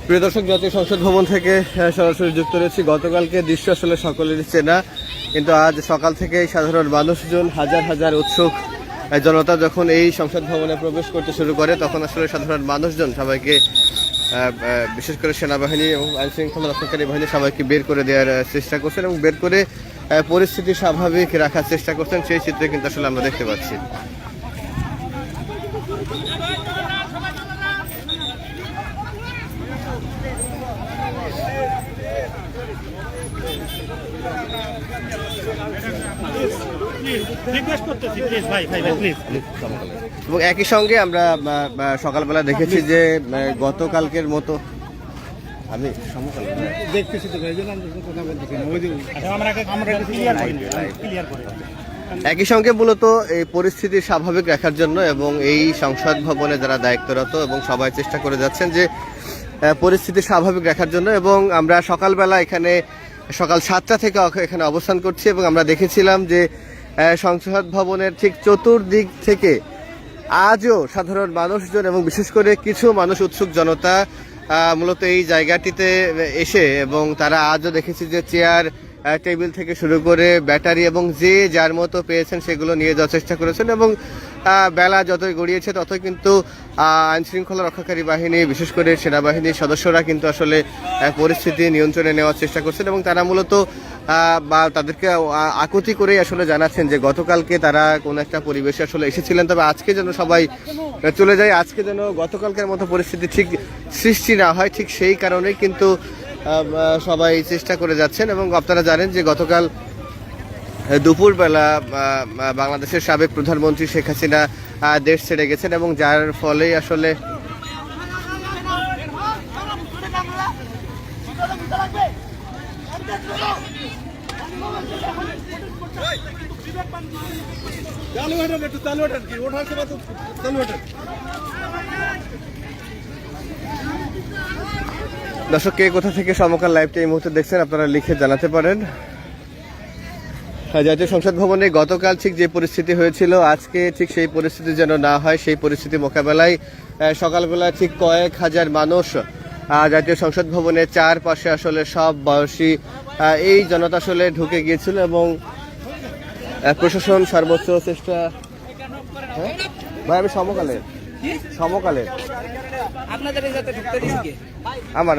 প্রিয় দর্শক, জাতীয় সংসদ ভবন থেকে সরাসরি যুক্ত রয়েছি। গতকালকে দৃশ্য আসলে সকলেরই চেনা, কিন্তু আজ সকাল থেকেই সাধারণ মানুষজন হাজার হাজার উৎসুক জনতা যখন এই সংসদ ভবনে প্রবেশ করতে শুরু করে, তখন আসলে সাধারণ মানুষজন সবাইকে, বিশেষ করে সেনাবাহিনী এবং আইনশৃঙ্খলা রক্ষাকারী বাহিনী সবাইকে বের করে দেওয়ার চেষ্টা করছেন এবং বের করে পরিস্থিতি স্বাভাবিক রাখার চেষ্টা করছেন। সেই চিত্রে কিন্তু আসলে আমরা দেখতে পাচ্ছি। এবং একই সঙ্গে আমরা সকালবেলা দেখেছি যে গতকালকের মতো আমি দেখতেছি তো কথা বলতেছি। একই সঙ্গে মূলত এই পরিস্থিতি স্বাভাবিক রাখার জন্য এবং এই সংসদ ভবনে যারা দায়িত্বরত এবং সবাই চেষ্টা করে যাচ্ছেন যে পরিস্থিতি স্বাভাবিক রাখার জন্য। এবং আমরা সকালবেলা এখানে সকাল 7টা থেকে এখানে অবস্থান করছি এবং আমরা দেখেছিলাম যে সংসদ ভবনের ঠিক চতুর্দিক থেকে আজও সাধারণ মানুষজন এবং বিশেষ করে কিছু মানুষ, উৎসুক জনতা মূলত এই জায়গাটিতে এসে, এবং তারা আজও দেখেছি যে চেয়ার টেবিল থেকে শুরু করে ব্যাটারি এবং যে যার মতো পেয়েছেন সেগুলো নিয়ে যাওয়ার চেষ্টা করেছেন। এবং বেলা যতই গড়িয়েছে ততই কিন্তু আইনশৃঙ্খলা রক্ষাকারী বাহিনী, বিশেষ করে সেনাবাহিনীর সদস্যরা কিন্তু আসলে পরিস্থিতি নিয়ন্ত্রণে নেওয়ার চেষ্টা করছেন এবং তারা মূলত বা তাদেরকে আকুতি করেই আসলে জানাচ্ছেন যে গতকালকে তারা কোনো একটা পরিবেশে আসলে এসেছিলেন, তবে আজকে যেন সবাই চলে যায়, আজকে যেন গতকালকের মতো পরিস্থিতি ঠিক সৃষ্টি না হয়, ঠিক সেই কারণেই কিন্তু সবাই চেষ্টা করে যাচ্ছেন। এবং আপনারা জানেন যে গতকাল দুপুরবেলা বাংলাদেশের সাবেক প্রধানমন্ত্রী শেখ হাসিনা দেশ ছেড়ে গেছেন এবং যার ফলেই আসলে দর্শক, কে কোথা থেকে সমকাল লাইভটা এই মুহূর্তে দেখছেন আপনারা লিখে জানাতে পারেন। জাতীয় সংসদ ভবনে গতকাল ঠিক যে পরিস্থিতি হয়েছিল, আজকে ঠিক সেই পরিস্থিতি যেন না হয়, সেই পরিস্থিতি মোকাবেলায় সকালবেলা ঠিক কয়েক হাজার মানুষ জাতীয় সংসদ ভবনের চারপাশে আসলে সব বয়সী এই জনতা আসলে ঢুকে গিয়েছিল এবং প্রশাসন সর্বোচ্চ চেষ্টা। ভাই, আমি সমকালের আমার